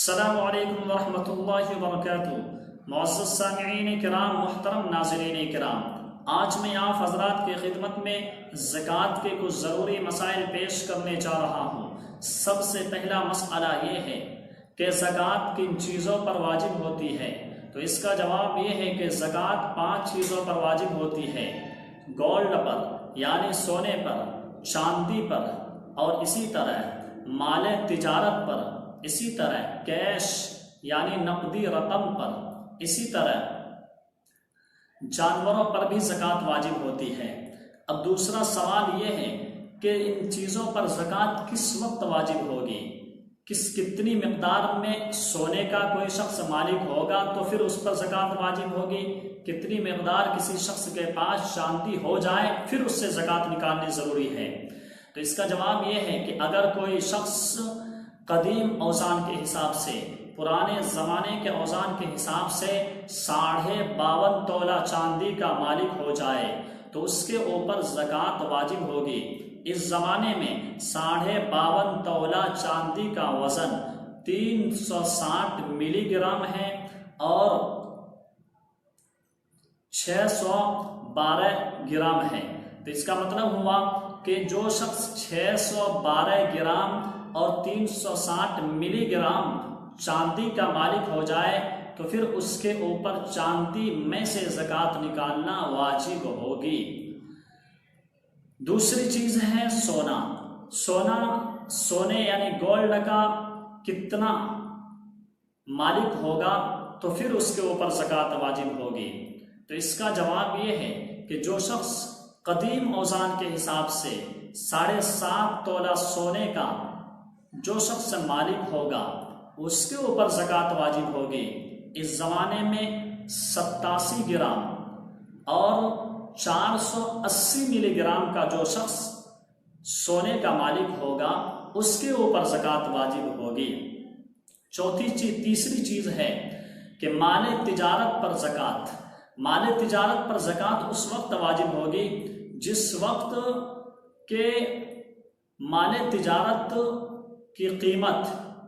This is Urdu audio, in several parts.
السلام علیکم ورحمۃ اللہ وبرکاتہ۔ معزز سامعین کرام، محترم ناظرین کرام، آج میں آپ حضرات کی خدمت میں زکوٰۃ کے کچھ ضروری مسائل پیش کرنے جا رہا ہوں۔ سب سے پہلا مسئلہ یہ ہے کہ زکوٰۃ کن چیزوں پر واجب ہوتی ہے؟ تو اس کا جواب یہ ہے کہ زکوٰۃ 5 چیزوں پر واجب ہوتی ہے: گولڈ پر یعنی سونے پر، چاندی پر، اور اسی طرح مال تجارت پر، اسی طرح کیش یعنی نقدی رقم پر، اسی طرح جانوروں پر بھی زکوٰۃ واجب ہوتی ہے۔ اب دوسرا سوال یہ ہے کہ ان چیزوں پر زکوٰۃ کس وقت واجب ہوگی؟ کتنی مقدار میں سونے کا کوئی شخص مالک ہوگا تو پھر اس پر زکوٰۃ واجب ہوگی؟ کتنی مقدار کسی شخص کے پاس چاندی ہو جائے پھر اس سے زکوٰۃ نکالنی ضروری ہے؟ تو اس کا جواب یہ ہے کہ اگر کوئی شخص قدیم اوزان کے حساب سے، پرانے زمانے کے اوزان کے حساب سے 52.5 تولہ چاندی کا مالک ہو جائے تو اس کے اوپر زکوٰۃ واجب ہوگی۔ اس زمانے میں 52.5 تولہ چاندی کا وزن 360 ملی گرام ہے اور 612 گرام ہے۔ تو اس کا مطلب ہوا کہ جو شخص 612 گرام اور 360 ملی گرام چاندی کا مالک ہو جائے تو پھر اس کے اوپر چاندی میں سے زکوٰۃ نکالنا واجب ہوگی۔ دوسری چیز ہے سونا۔ سونے یعنی گولڈ کا کتنا مالک ہوگا تو پھر اس کے اوپر زکوٰۃ واجب ہوگی؟ تو اس کا جواب یہ ہے کہ جو شخص قدیم اوزان کے حساب سے 7.5 تولہ سونے کا جو شخص مالک ہوگا اس کے اوپر زکوٰۃ واجب ہوگی۔ اس زمانے میں 87 گرام اور 480 ملی گرام کا جو شخص سونے کا مالک ہوگا اس کے اوپر زکوٰۃ واجب ہوگی۔ تیسری چیز ہے کہ مال تجارت پر زکوٰۃ۔ مال تجارت پر زکوٰۃ اس وقت واجب ہوگی جس وقت کہ مال تجارت کی قیمت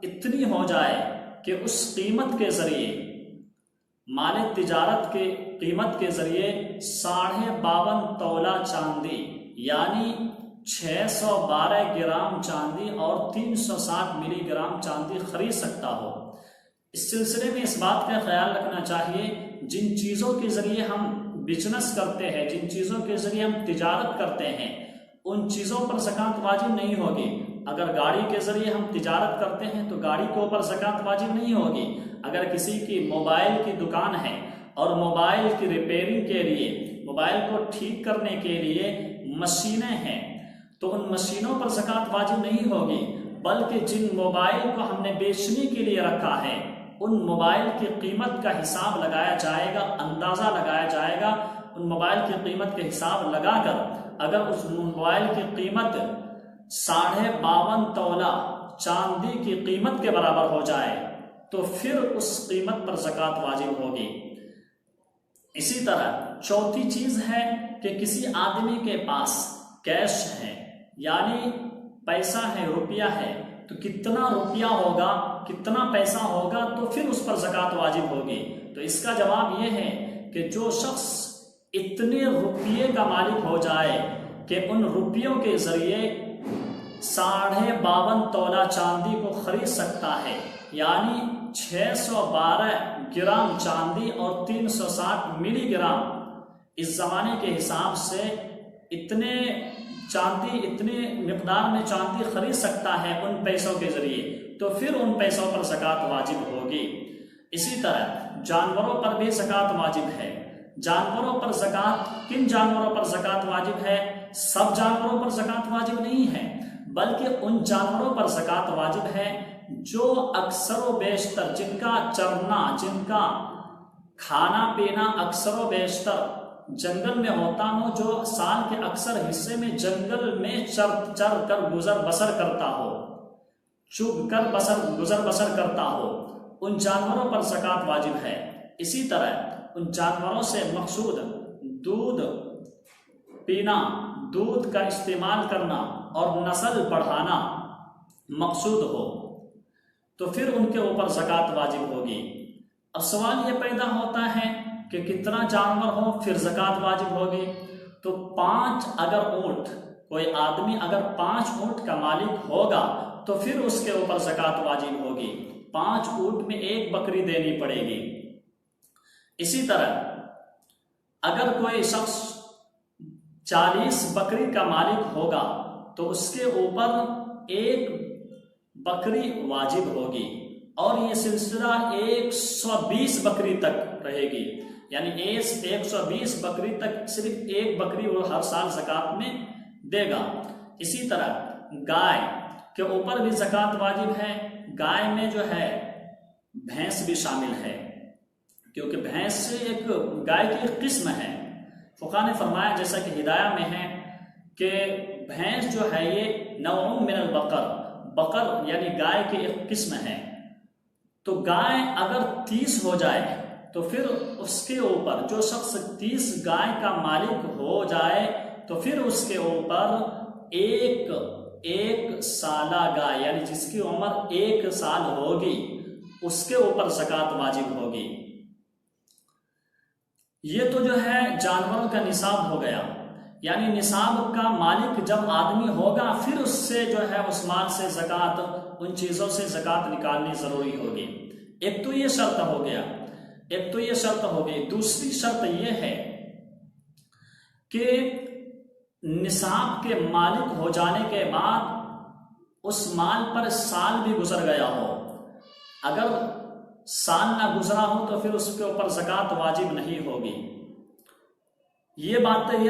اتنی ہو جائے کہ اس قیمت کے ذریعے، مال تجارت کے قیمت کے ذریعے 52.5 تولہ چاندی یعنی 612 گرام چاندی اور 360 ملی گرام چاندی خرید سکتا ہو۔ اس سلسلے میں اس بات کا خیال رکھنا چاہیے، جن چیزوں کے ذریعے ہم بزنس کرتے ہیں، جن چیزوں کے ذریعے ہم تجارت کرتے ہیں، ان چیزوں پر زکوٰۃ واجب نہیں ہوگی۔ اگر گاڑی کے ذریعے ہم تجارت کرتے ہیں تو گاڑی کے اوپر زکوٰۃ واجب نہیں ہوگی۔ اگر کسی کی موبائل کی دکان ہے اور موبائل کی ریپیئرنگ کے لیے، موبائل کو ٹھیک کرنے کے لیے مشینیں ہیں تو ان مشینوں پر زکوٰۃ واجب نہیں ہوگی، بلکہ جن موبائل کو ہم نے بیچنے کے لیے رکھا ہے ان موبائل کی قیمت کا حساب لگایا جائے گا، اندازہ لگایا جائے گا۔ ان موبائل کی قیمت کے حساب لگا کر اگر اس موبائل کی قیمت 52.5 تولہ چاندی کی قیمت کے برابر ہو جائے تو پھر اس قیمت پر زکوٰۃ واجب ہوگی۔ اسی طرح چوتھی چیز ہے کہ کسی آدمی کے پاس کیش ہے یعنی پیسہ ہے، روپیہ ہے، تو کتنا روپیہ ہوگا، کتنا پیسہ ہوگا تو پھر اس پر زکوٰۃ واجب ہوگی؟ تو اس کا جواب یہ ہے کہ جو شخص اتنے روپیے کا مالک ہو جائے کہ ان روپیوں کے ذریعے 52.5 تولہ چاندی کو خرید سکتا ہے، یعنی 612 گرام چاندی اور 360 ملی گرام اس زمانے کے حساب سے اتنے مقدار میں چاندی خرید سکتا ہے ان پیسوں کے ذریعے تو پھر ان پیسوں پر زکوٰۃ واجب ہوگی۔ اسی طرح جانوروں پر بھی زکوٰۃ واجب ہے۔ جانوروں پر زکوٰۃ، کن جانوروں پر زکوٰۃ واجب ہے؟ سب جانوروں پر زکوٰۃ واجب نہیں ہے، بلکہ ان جانوروں پر زکوٰۃ واجب ہے جو اکثر و بیشتر، جن کا چرنا، جن کا کھانا پینا اکثر و بیشتر جنگل میں ہوتا ہو، جو سال کے اکثر حصے میں جنگل میں چر کر گزر بسر کرتا ہو، چگ کر گزر بسر کرتا ہو، ان جانوروں پر زکوٰۃ واجب ہے۔ اسی طرح ان جانوروں سے مقصود دودھ پینا، دودھ کا استعمال کرنا اور نسل بڑھانا مقصود ہو، تو پھر ان کے اوپر زکوٰۃ واجب ہوگی۔ اب سوال یہ پیدا ہوتا ہے کہ کتنا جانور ہو پھر زکوٰۃ واجب ہوگی؟ تو 5 اگر اونٹ، کوئی آدمی اگر 5 اونٹ کا مالک ہوگا تو پھر اس کے اوپر زکوٰۃ واجب ہوگی، 5 اونٹ میں 1 بکری دینی پڑے گی۔ اسی طرح اگر کوئی شخص 40 بکری کا مالک ہوگا تو اس کے اوپر 1 بکری واجب ہوگی، اور یہ سلسلہ 120 بکری تک رہے گی، یعنی 120 بکری تک صرف 1 بکری وہ ہر سال زکوٰۃ میں دے گا۔ اسی طرح گائے کے اوپر بھی زکوٰۃ واجب ہے، گائے میں جو ہے بھینس بھی شامل ہے، کیونکہ بھینس سے ایک گائے کی ایک قسم ہے۔ فقہاء نے فرمایا جیسا کہ ہدایہ میں ہے کہ بھینس جو ہے یہ نوع من البقر، بقر یعنی گائے کی ایک قسم ہے، تو گائے اگر 30 ہو جائے تو پھر اس کے اوپر جو شخص 30 گائے کا مالک ہو جائے تو پھر اس کے اوپر ایک سالہ گائے، یعنی جس کی عمر 1 سال ہوگی، اس کے اوپر زکوٰۃ واجب ہوگی۔ یہ تو جو ہے جانوروں کا نصاب ہو گیا، یعنی نصاب کا مالک جب آدمی ہوگا پھر اس سے جو ہے اس مال سے زکوٰۃ، ان چیزوں سے زکوٰۃ نکالنی ضروری ہوگی۔ ایک تو یہ شرط ہو گیا، ایک تو یہ شرط ہو گئی۔ دوسری شرط یہ ہے کہ نصاب کے مالک ہو جانے کے بعد اس مال پر سال بھی گزر گیا ہو، اگر سال نہ گزرا ہو تو پھر اس کے اوپر زکوٰۃ واجب نہیں ہوگی۔ یہ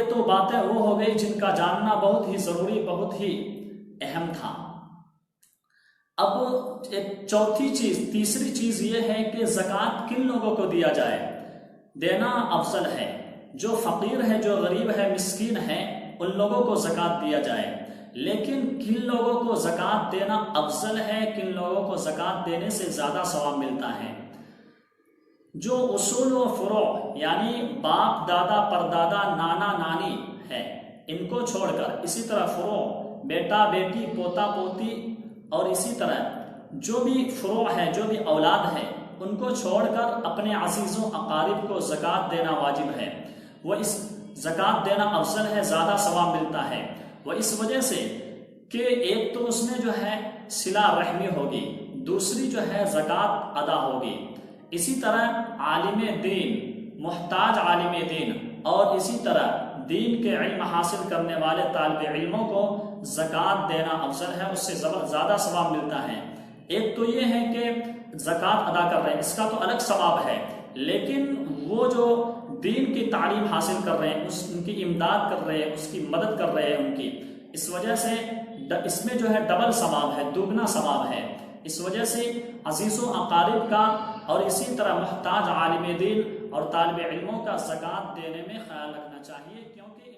تو باتیں وہ ہو گئی جن کا جاننا بہت ہی ضروری، بہت ہی اہم تھا۔ اب ایک تیسری چیز یہ ہے کہ زکوٰۃ کن لوگوں کو دیا جائے، دینا افضل ہے۔ جو فقیر ہے، جو غریب ہے، مسکین ہے، ان لوگوں کو زکوٰۃ دیا جائے، لیکن کن لوگوں کو زکوٰۃ دینا افضل ہے، کن لوگوں کو زکوٰۃ دینے سے زیادہ ثواب ملتا ہے؟ جو اصول و فروع یعنی باپ دادا پردادا نانا نانی ہے، ان کو چھوڑ کر، اسی طرح فروع بیٹا بیٹی پوتا پوتی، اور اسی طرح جو بھی فروع ہے، جو بھی اولاد ہے، ان کو چھوڑ کر اپنے عزیزوں اقارب کو زکوٰۃ دینا واجب ہے۔ وہ اس زکوٰۃ دینا افضل ہے، زیادہ ثواب ملتا ہے، وہ اس وجہ سے کہ ایک تو اس میں جو ہے صلہ رحمی ہوگی، دوسری جو ہے زکوٰۃ ادا ہوگی۔ اسی طرح عالم دین، محتاج عالم دین، اور اسی طرح دین کے علم حاصل کرنے والے طالب علموں کو زکوٰۃ دینا افضل ہے، اس سے زیادہ ثواب ملتا ہے۔ ایک تو یہ ہے کہ زکوٰۃ ادا کر رہے ہیں، اس کا تو الگ ثواب ہے، لیکن وہ جو دین کی تعلیم حاصل کر رہے ہیں، ان کی امداد کر رہے ہیں، اس کی مدد کر رہے ہیں ان کی، اس وجہ سے اس میں جو ہے ڈبل ثواب ہے، دوگنا ثواب ہے۔ اس وجہ سے عزیزوں اقارب کا اور اسی طرح محتاج عالم دین اور طالب علموں کا زکوٰۃ دینے میں خیال رکھنا چاہیے، کیونکہ